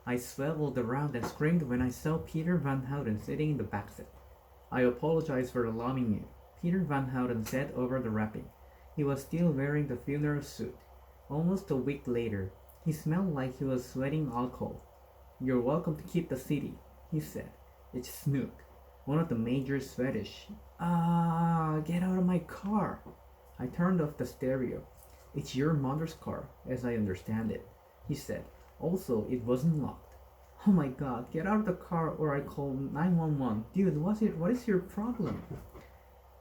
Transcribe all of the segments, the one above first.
I swiveled around and screamed when I saw Peter Van Houten sitting in the back seat. I apologize for alarming you, Peter Van Houten said over the wrapping. He was still wearing the funeral suit. Almost a week later, he smelled like he was sweating alcohol. You're welcome to keep the city, he said. It's Snook, one of the major Swedish. Ah, get out of my car. I turned off the stereo. It's your mother's car, as I understand it, he said. Also, it wasn't locked. Oh my god, get out of the car or I call 911. Dude, what is your problem?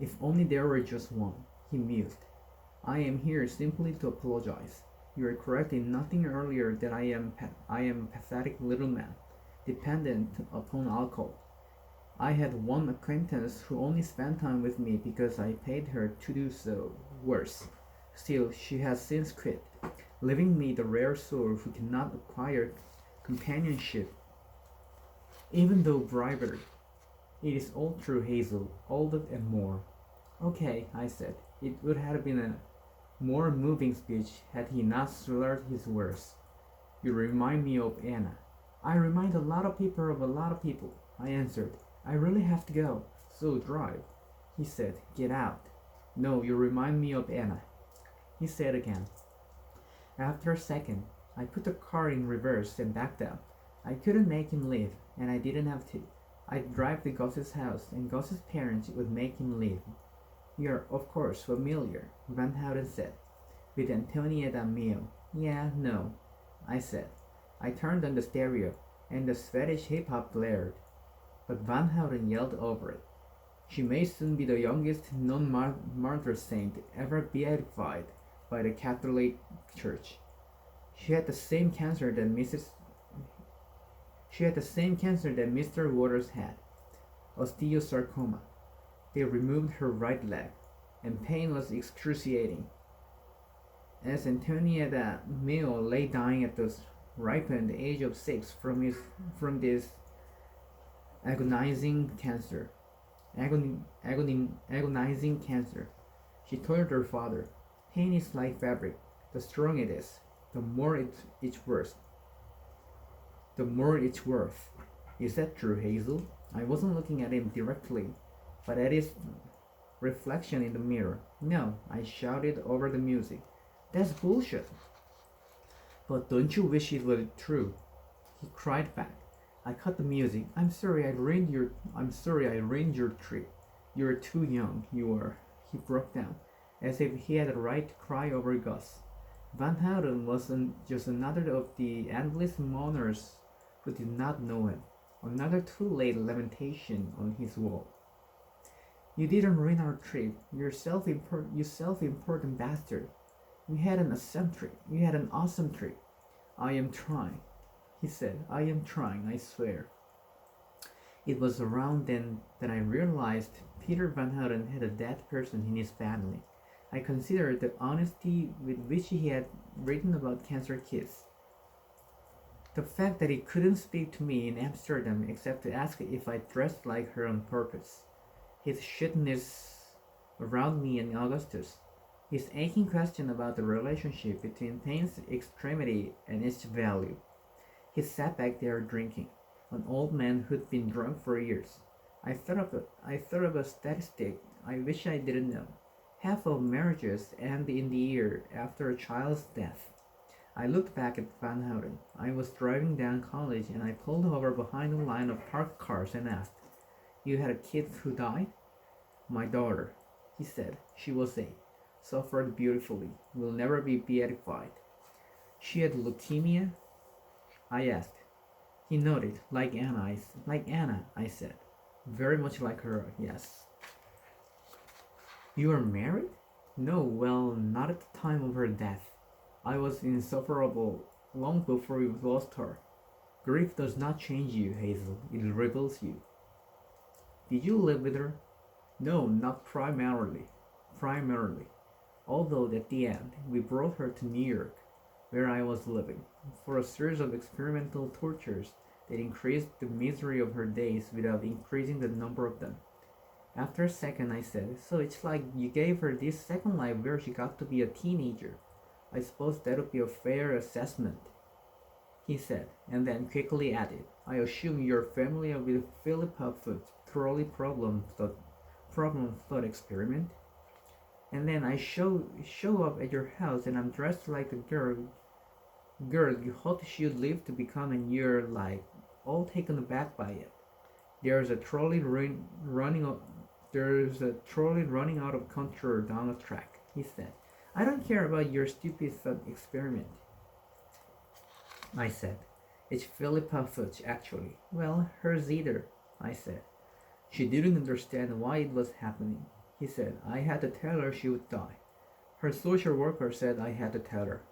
If only there were just one, he mused. I am here simply to apologize. You are correct in nothing earlier that I am a pathetic little man, dependent upon alcohol. I had one acquaintance who only spent time with me because I paid her to do so. Worse. Still, she has since quit, leaving me the rare soul who cannot acquire companionship, even though bribery. It is all true, Hazel, all that and more. Okay, I said. It would have been a more moving speech had he not slurred his words. You remind me of Anna. I remind a lot of people of a lot of people, I answered. I really have to go, so drive. He said, get out. No, you remind me of Anna, he said again. After a second, I put the car in reverse and backed up. I couldn't make him leave, and I didn't have to. I'd drive to Gus's house, and Gus's parents would make him leave. You're, of course, familiar, Van Houten said, with Antonietta Mio. Yeah, no, I said. I turned on the stereo, and the Swedish hip-hop blared. But Van Houten yelled over it. She may soon be the youngest non-martyr saint ever beatified by the Catholic Church. She had the same cancer that Mr. Waters had, osteosarcoma. They removed her right leg, and pain was excruciating. As Antonietta Mio lay dying at the ripened age of 6 from this agonizing cancer, agonizing cancer, she told her father, "Pain is like fabric. The stronger it is, the more it's worth. The more it's worth." Is that true, Hazel? I wasn't looking at him directly, but at his reflection in the mirror. No, I shouted over the music. That's bullshit. But don't you wish it were true? He cried back. I cut the music. I'm sorry I ruined your trip. You were too young, you were. He broke down, as if he had a right to cry over Gus. Van Houten was just another of the endless mourners who did not know him. Another too late lamentation on his wall. You didn't ruin our trip, you self-important bastard. We had an awesome trip. I am trying, he said. I am trying, I swear. It was around then that I realized Peter Van Houten had a dead person in his family. I considered the honesty with which he had written about cancer kids. The fact that he couldn't speak to me in Amsterdam except to ask if I dressed like her on purpose. His shitness around me and Augustus. His aching question about the relationship between pain's extremity and its value. He sat back there drinking, an old man who'd been drunk for years. I thought of a statistic I wish I didn't know. Half of marriages end in the year after a child's death. I looked back at Van Houten. I was driving down College and I pulled over behind a line of parked cars and asked, "You had a kid who died?" "My daughter," he said. "She was 8. Suffered beautifully. Will never be beatified." "She had leukemia?" I asked. He nodded. Like Anna, I said. "Very much like her, yes." "You were married?" "No, well, not at the time of her death. I was insufferable long before we lost her. Grief does not change you, Hazel. It reveals you." "Did you live with her?" "No, not primarily. Although at the end, we brought her to New York, where I was living, for a series of experimental tortures that increased the misery of her days without increasing the number of them. After a second, I said, "So it's like you gave her this second life where she got to be a teenager. I suppose that would be a fair assessment." he said, and then quickly added, I assume you're familiar with Philippa Foot's trolley problem thought experiment? And then I show up at your house and I'm dressed like the girl you hoped she'd live to become, and you're like all taken aback by it. There's a trolley running there's a trolley running out of control down a track, he said. I don't care about your stupid thought experiment, I said. It's Philippa Fudge, actually. Well, hers either, I said. She didn't understand why it was happening. He said, I had to tell her she would die. Her social worker said I had to tell her.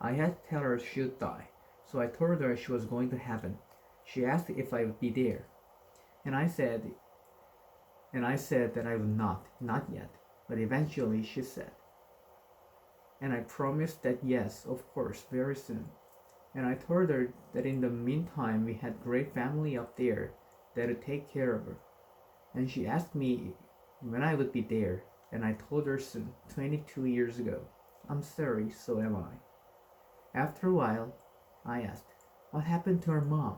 I had to tell her she would die, so I told her she was going to heaven. She asked if I would be there, and I said that I would not yet, but eventually she said. And I promised that yes, of course, very soon. And I told her that in the meantime we had great family up there that would take care of her. And she asked me when I would be there, and I told her soon, 22 years ago. I'm sorry, so am I. After a while, I asked, what happened to our mom?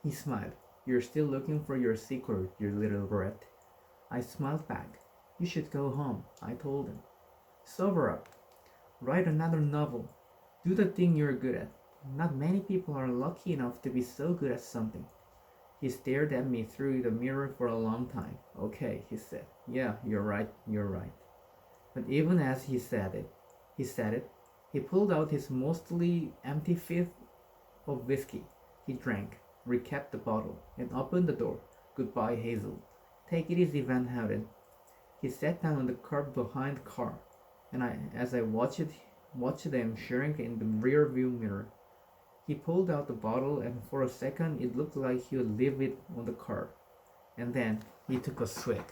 He smiled. You're still looking for your secret, you little rat. I smiled back. You should go home, I told him. Sober up. Write another novel. Do the thing you're good at. Not many people are lucky enough to be so good at something. He stared at me through the mirror for a long time. Okay, he said. Yeah, you're right. But even as he said it, he pulled out his mostly empty fifth of whiskey. He drank, recapped the bottle, and opened the door. Goodbye, Hazel. Take it easy, Van Houten. He sat down on the curb behind the car, and as I watched them shrink in the rear view mirror, he pulled out the bottle, and for a second it looked like he would leave it on the car. And then he took a swig.